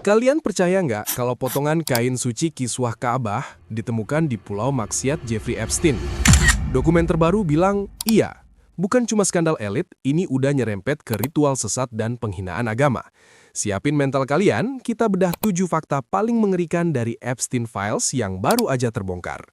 Kalian percaya nggak kalau potongan kain suci kiswah Ka'bah ditemukan di Pulau Maksiat Jeffrey Epstein? Dokumen terbaru bilang, iya, bukan cuma skandal elit, ini udah nyerempet ke ritual sesat dan penghinaan agama. Siapin mental kalian, kita bedah 7 fakta paling mengerikan dari Epstein Files yang baru aja terbongkar.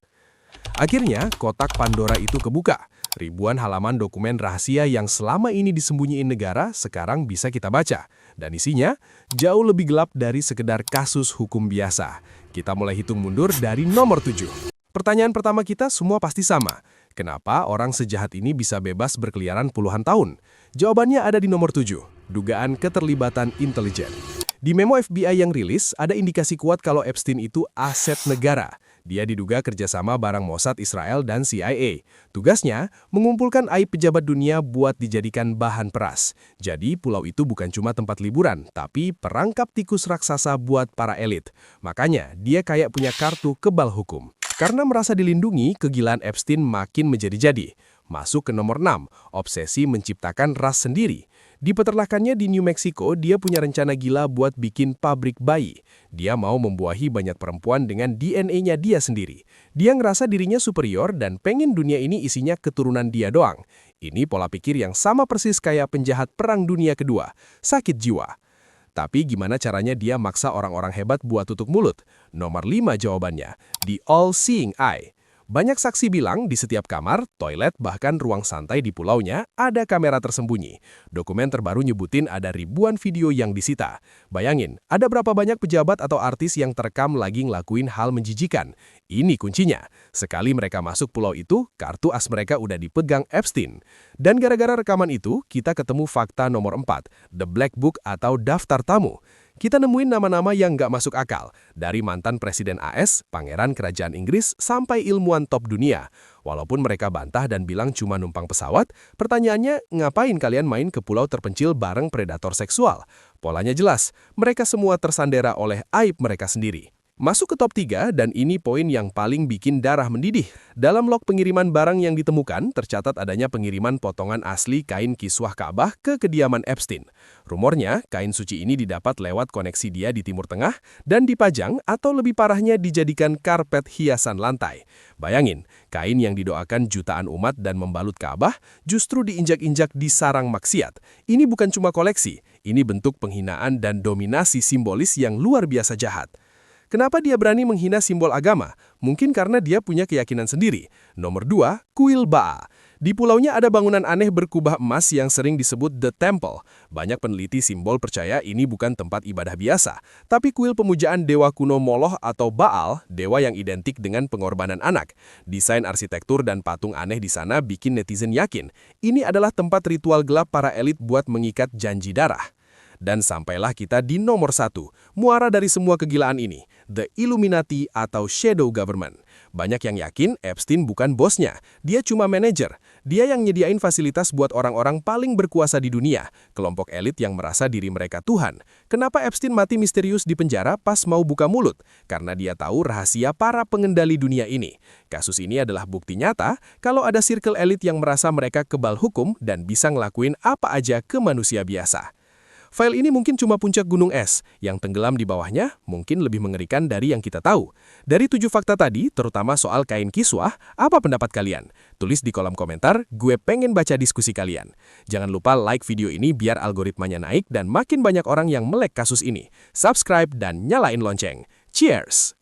Akhirnya, kotak Pandora itu kebuka. Ribuan halaman dokumen rahasia yang selama ini disembunyiin negara sekarang bisa kita baca. Dan isinya jauh lebih gelap dari sekedar kasus hukum biasa. Kita mulai hitung mundur dari nomor 7. Pertanyaan pertama kita semua pasti sama. Kenapa orang sejahat ini bisa bebas berkeliaran puluhan tahun? Jawabannya ada di nomor 7. Dugaan keterlibatan intelijen. Di memo FBI yang rilis, ada indikasi kuat kalau Epstein itu aset negara. Dia diduga kerjasama bareng Mossad Israel dan CIA. Tugasnya, mengumpulkan aib pejabat dunia buat dijadikan bahan peras. Jadi, pulau itu bukan cuma tempat liburan, tapi perangkap tikus raksasa buat para elit. Makanya, dia kayak punya kartu kebal hukum. Karena merasa dilindungi, kegilaan Epstein makin menjadi-jadi. Masuk ke nomor 6, obsesi menciptakan ras sendiri. Di peternakannya di New Mexico, dia punya rencana gila buat bikin pabrik bayi. Dia mau membuahi banyak perempuan dengan DNA-nya dia sendiri. Dia ngerasa dirinya superior dan pengen dunia ini isinya keturunan dia doang. Ini pola pikir yang sama persis kayak penjahat Perang Dunia Kedua, sakit jiwa. Tapi gimana caranya dia maksa orang-orang hebat buat tutup mulut? Nomor 5 jawabannya, the all-seeing eye. Banyak saksi bilang di setiap kamar, toilet, bahkan ruang santai di pulaunya ada kamera tersembunyi. Dokumen terbaru nyebutin ada ribuan video yang disita. Bayangin, ada berapa banyak pejabat atau artis yang terekam lagi ngelakuin hal menjijikan. Ini kuncinya. Sekali mereka masuk pulau itu, kartu as mereka udah dipegang Epstein. Dan gara-gara rekaman itu, kita ketemu fakta nomor 4, The Black Book atau daftar tamu. Kita nemuin nama-nama yang nggak masuk akal, dari mantan Presiden AS, Pangeran Kerajaan Inggris, sampai ilmuwan top dunia. Walaupun mereka bantah dan bilang cuma numpang pesawat, pertanyaannya, ngapain kalian main ke pulau terpencil bareng predator seksual? Polanya jelas, mereka semua tersandera oleh aib mereka sendiri. Masuk ke top 3, dan ini poin yang paling bikin darah mendidih. Dalam log pengiriman barang yang ditemukan, tercatat adanya pengiriman potongan asli kain kiswah Ka'bah ke kediaman Epstein. Rumornya, kain suci ini didapat lewat koneksi dia di Timur Tengah dan dipajang atau lebih parahnya dijadikan karpet hiasan lantai. Bayangin, kain yang didoakan jutaan umat dan membalut Ka'bah justru diinjak-injak di sarang maksiat. Ini bukan cuma koleksi, ini bentuk penghinaan dan dominasi simbolis yang luar biasa jahat. Kenapa dia berani menghina simbol agama? Mungkin karena dia punya keyakinan sendiri. Nomor 2, kuil Ba'a. Di pulaunya ada bangunan aneh berkubah emas yang sering disebut The Temple. Banyak peneliti simbol percaya ini bukan tempat ibadah biasa, tapi kuil pemujaan dewa kuno Moloch atau Baal, dewa yang identik dengan pengorbanan anak. Desain arsitektur dan patung aneh di sana bikin netizen yakin, ini adalah tempat ritual gelap para elit buat mengikat janji darah. Dan sampailah kita di nomor 1, muara dari semua kegilaan ini, The Illuminati atau Shadow Government. Banyak yang yakin Epstein bukan bosnya, dia cuma manajer. Dia yang nyediain fasilitas buat orang-orang paling berkuasa di dunia, kelompok elit yang merasa diri mereka Tuhan. Kenapa Epstein mati misterius di penjara pas mau buka mulut? Karena dia tahu rahasia para pengendali dunia ini. Kasus ini adalah bukti nyata kalau ada circle elit yang merasa mereka kebal hukum dan bisa ngelakuin apa aja ke manusia biasa. File ini mungkin cuma puncak gunung es, yang tenggelam di bawahnya mungkin lebih mengerikan dari yang kita tahu. Dari 7 fakta tadi, terutama soal kain kiswah, apa pendapat kalian? Tulis di kolom komentar, gue pengen baca diskusi kalian. Jangan lupa like video ini biar algoritmanya naik dan makin banyak orang yang melek kasus ini. Subscribe dan nyalain lonceng. Cheers!